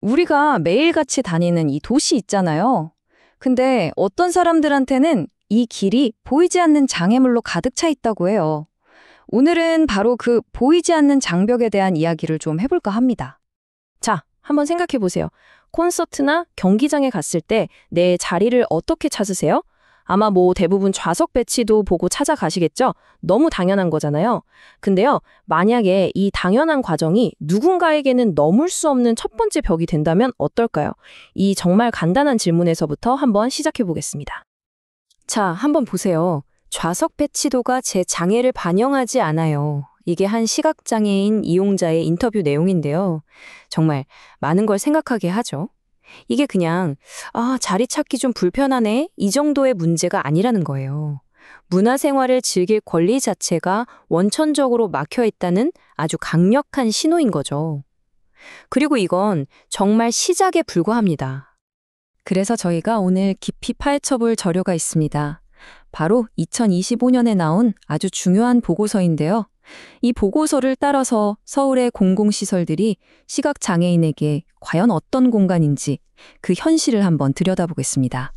우리가 매일같이 다니는 이 도시 있잖아요. 근데 어떤 사람들한테는 이 길이 보이지 않는 장애물로 가득 차 있다고 해요. 오늘은 바로 그 보이지 않는 장벽에 대한 이야기를 좀 해볼까 합니다. 자, 한번 생각해 보세요. 콘서트나 경기장에 갔을 때 내 자리를 어떻게 찾으세요? 아마 대부분 좌석 배치도 보고 찾아가시겠죠? 너무 당연한 거잖아요. 근데요, 만약에 이 당연한 과정이 누군가에게는 넘을 수 없는 첫 번째 벽이 된다면 어떨까요? 이 정말 간단한 질문에서부터 한번 시작해 보겠습니다. 자, 한번 보세요. 좌석 배치도가 제 장애를 반영하지 않아요. 이게 한 시각장애인 이용자의 인터뷰 내용인데요. 정말 많은 걸 생각하게 하죠. 이게 그냥 자리 찾기 좀 불편하네 이 정도의 문제가 아니라는 거예요. 문화생활을 즐길 권리 자체가 원천적으로 막혀 있다는 아주 강력한 신호인 거죠. 그리고 이건 정말 시작에 불과합니다. 그래서 저희가 오늘 깊이 파헤쳐볼 자료가 있습니다. 바로 2025년에 나온 아주 중요한 보고서인데요. 이 보고서를 따라서 서울의 공공시설들이 시각장애인에게 과연 어떤 공간인지 그 현실을 한번 들여다보겠습니다.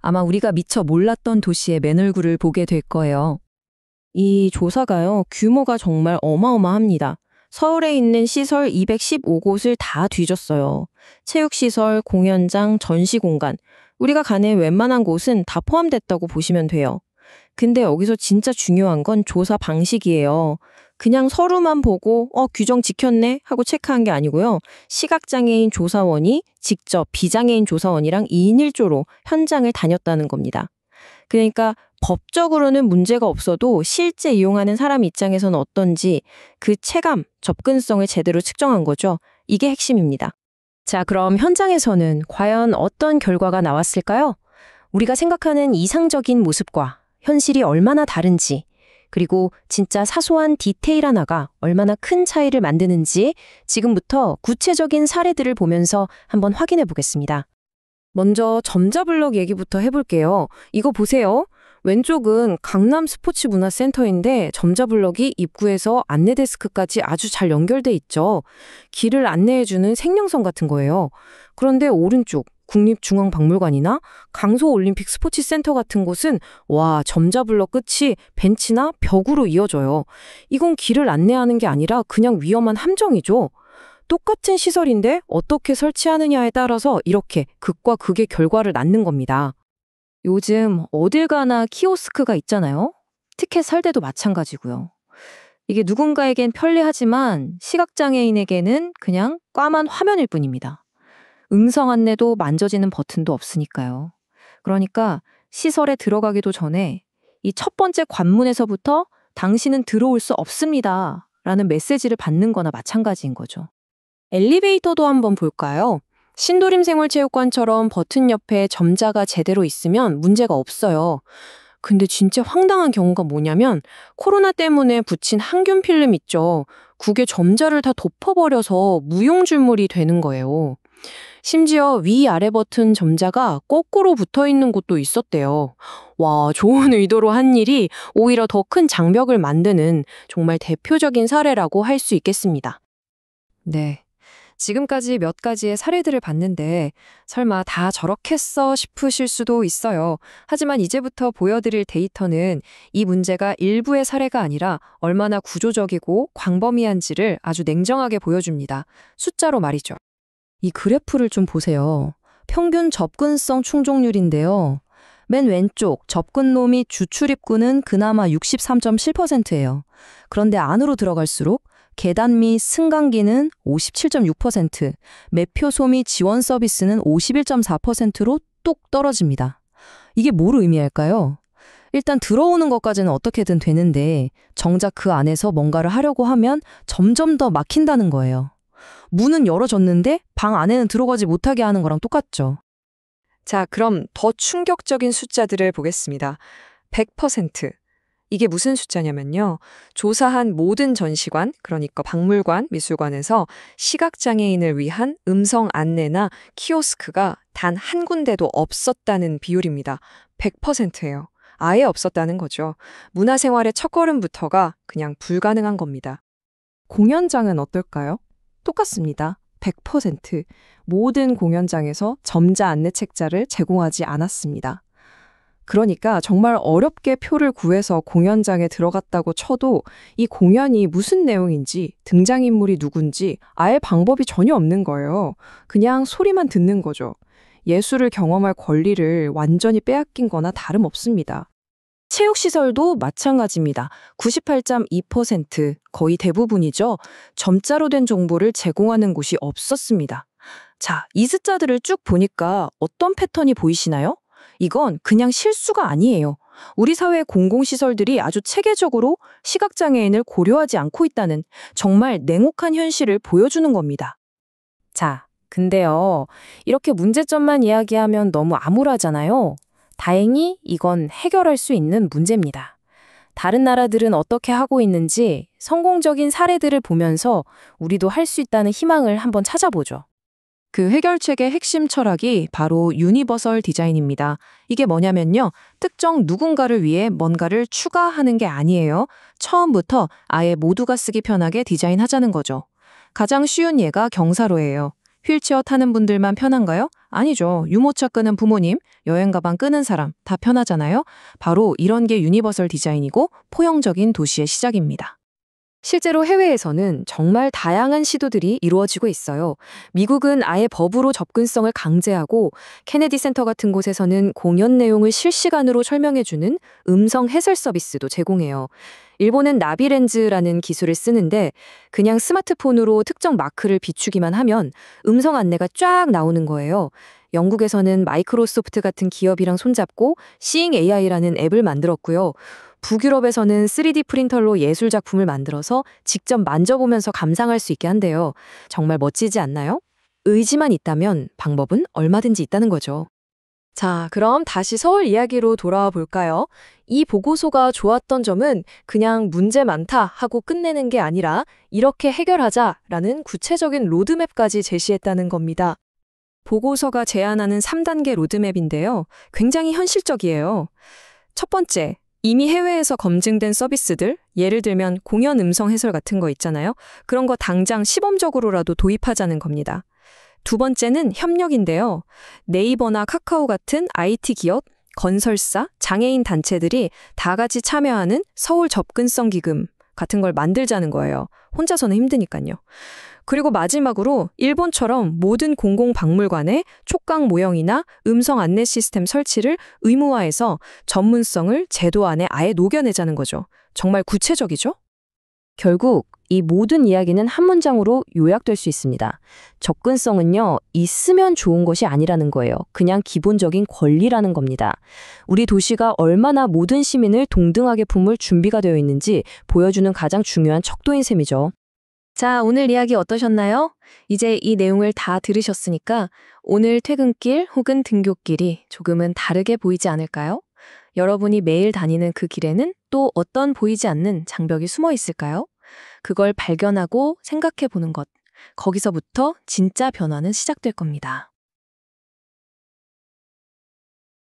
아마 우리가 미처 몰랐던 도시의 맨얼굴을 보게 될 거예요. 이 조사가요, 규모가 정말 어마어마합니다. 서울에 있는 시설 215곳을 다 뒤졌어요. 체육시설, 공연장, 전시공간. 우리가 가는 웬만한 곳은 다 포함됐다고 보시면 돼요. 근데 여기서 진짜 중요한 건 조사 방식이에요. 그냥 서류만 보고 규정 지켰네 하고 체크한 게 아니고요. 시각장애인 조사원이 직접 비장애인 조사원이랑 2인 1조로 현장을 다녔다는 겁니다. 그러니까 법적으로는 문제가 없어도 실제 이용하는 사람 입장에서는 어떤지 그 체감, 접근성을 제대로 측정한 거죠. 이게 핵심입니다. 자, 그럼 현장에서는 과연 어떤 결과가 나왔을까요? 우리가 생각하는 이상적인 모습과 현실이 얼마나 다른지, 그리고 진짜 사소한 디테일 하나가 얼마나 큰 차이를 만드는지 지금부터 구체적인 사례들을 보면서 한번 확인해 보겠습니다. 먼저 점자블럭 얘기부터 해볼게요. 이거 보세요. 왼쪽은 강남 스포츠문화센터인데 점자블럭이 입구에서 안내데스크까지 아주 잘 연결돼 있죠. 길을 안내해주는 생명선 같은 거예요. 그런데 오른쪽 국립중앙박물관이나 강소올림픽 스포츠센터 같은 곳은 점자블럭 끝이 벤치나 벽으로 이어져요. 이건 길을 안내하는 게 아니라 그냥 위험한 함정이죠. 똑같은 시설인데 어떻게 설치하느냐에 따라서 이렇게 극과 극의 결과를 낳는 겁니다. 요즘 어딜 가나 키오스크가 있잖아요. 티켓 살 때도 마찬가지고요. 이게 누군가에겐 편리하지만 시각장애인에게는 그냥 까만 화면일 뿐입니다. 음성 안내도 만져지는 버튼도 없으니까요. 그러니까 시설에 들어가기도 전에 이 첫 번째 관문에서부터 당신은 들어올 수 없습니다 라는 메시지를 받는 거나 마찬가지인 거죠. 엘리베이터도 한번 볼까요? 신도림 생활체육관처럼 버튼 옆에 점자가 제대로 있으면 문제가 없어요. 근데 진짜 황당한 경우가 뭐냐면 코로나 때문에 붙인 항균 필름 있죠. 그게 점자를 다 덮어버려서 무용줄물이 되는 거예요. 심지어 위아래 버튼 점자가 거꾸로 붙어있는 곳도 있었대요. 좋은 의도로 한 일이 오히려 더 큰 장벽을 만드는 정말 대표적인 사례라고 할 수 있겠습니다. 네. 지금까지 몇 가지의 사례들을 봤는데 설마 다 저렇겠어 싶으실 수도 있어요. 하지만 이제부터 보여드릴 데이터는 이 문제가 일부의 사례가 아니라 얼마나 구조적이고 광범위한지를 아주 냉정하게 보여줍니다. 숫자로 말이죠. 이 그래프를 좀 보세요. 평균 접근성 충족률인데요. 맨 왼쪽 접근로 및 주출입구는 그나마 63.7%예요. 그런데 안으로 들어갈수록 계단 및 승강기는 57.6%, 매표소 및 지원 서비스는 51.4%로 뚝 떨어집니다. 이게 뭘 의미할까요? 일단 들어오는 것까지는 어떻게든 되는데 정작 그 안에서 뭔가를 하려고 하면 점점 더 막힌다는 거예요. 문은 열어줬는데 방 안에는 들어가지 못하게 하는 거랑 똑같죠. 자, 그럼 더 충격적인 숫자들을 보겠습니다. 100%. 이게 무슨 숫자냐면요. 조사한 모든 전시관, 그러니까 박물관, 미술관에서 시각장애인을 위한 음성 안내나 키오스크가 단 한 군데도 없었다는 비율입니다. 100%예요. 아예 없었다는 거죠. 문화생활의 첫걸음부터가 그냥 불가능한 겁니다. 공연장은 어떨까요? 똑같습니다. 100% 모든 공연장에서 점자 안내 책자를 제공하지 않았습니다. 그러니까 정말 어렵게 표를 구해서 공연장에 들어갔다고 쳐도 이 공연이 무슨 내용인지, 등장인물이 누군지 알 방법이 전혀 없는 거예요. 그냥 소리만 듣는 거죠. 예술을 경험할 권리를 완전히 빼앗긴 거나 다름없습니다. 체육시설도 마찬가지입니다. 98.2%, 거의 대부분이죠. 점자로 된 정보를 제공하는 곳이 없었습니다. 자, 이 숫자들을 쭉 보니까 어떤 패턴이 보이시나요? 이건 그냥 실수가 아니에요. 우리 사회 공공시설들이 아주 체계적으로 시각장애인을 고려하지 않고 있다는 정말 냉혹한 현실을 보여주는 겁니다. 자, 근데요, 이렇게 문제점만 이야기하면 너무 암울하잖아요. 다행히 이건 해결할 수 있는 문제입니다. 다른 나라들은 어떻게 하고 있는지 성공적인 사례들을 보면서 우리도 할 수 있다는 희망을 한번 찾아보죠. 그 해결책의 핵심 철학이 바로 유니버설 디자인입니다. 이게 뭐냐면요. 특정 누군가를 위해 뭔가를 추가하는 게 아니에요. 처음부터 아예 모두가 쓰기 편하게 디자인하자는 거죠. 가장 쉬운 예가 경사로예요. 휠체어 타는 분들만 편한가요? 아니죠. 유모차 끄는 부모님, 여행 가방 끄는 사람 다 편하잖아요. 바로 이런 게 유니버설 디자인이고 포용적인 도시의 시작입니다. 실제로 해외에서는 정말 다양한 시도들이 이루어지고 있어요. 미국은 아예 법으로 접근성을 강제하고 케네디 센터 같은 곳에서는 공연 내용을 실시간으로 설명해주는 음성 해설 서비스도 제공해요. 일본은 나비렌즈라는 기술을 쓰는데 그냥 스마트폰으로 특정 마크를 비추기만 하면 음성 안내가 쫙 나오는 거예요. 영국에서는 마이크로소프트 같은 기업이랑 손잡고 Seeing AI라는 앱을 만들었고요. 북유럽에서는 3D 프린터로 예술 작품을 만들어서 직접 만져보면서 감상할 수 있게 한대요. 정말 멋지지 않나요? 의지만 있다면 방법은 얼마든지 있다는 거죠. 자, 그럼 다시 서울 이야기로 돌아와 볼까요? 이 보고서가 좋았던 점은 그냥 문제 많다 하고 끝내는 게 아니라 이렇게 해결하자라는 구체적인 로드맵까지 제시했다는 겁니다. 보고서가 제안하는 3단계 로드맵인데요. 굉장히 현실적이에요. 첫 번째, 이미 해외에서 검증된 서비스들, 예를 들면 공연 음성 해설 같은 거 있잖아요. 그런 거 당장 시범적으로라도 도입하자는 겁니다. 두 번째는 협력인데요. 네이버나 카카오 같은 IT 기업, 건설사, 장애인 단체들이 다 같이 참여하는 서울 접근성 기금 같은 걸 만들자는 거예요. 혼자서는 힘드니까요. 그리고 마지막으로 일본처럼 모든 공공박물관에 촉각 모형이나 음성 안내 시스템 설치를 의무화해서 전문성을 제도 안에 아예 녹여내자는 거죠. 정말 구체적이죠? 결국 이 모든 이야기는 한 문장으로 요약될 수 있습니다. 접근성은요, 있으면 좋은 것이 아니라는 거예요. 그냥 기본적인 권리라는 겁니다. 우리 도시가 얼마나 모든 시민을 동등하게 품을 준비가 되어 있는지 보여주는 가장 중요한 척도인 셈이죠. 자, 오늘 이야기 어떠셨나요? 이제 이 내용을 다 들으셨으니까 오늘 퇴근길 혹은 등굣길이 조금은 다르게 보이지 않을까요? 여러분이 매일 다니는 그 길에는 또 어떤 보이지 않는 장벽이 숨어 있을까요? 그걸 발견하고 생각해 보는 것. 거기서부터 진짜 변화는 시작될 겁니다.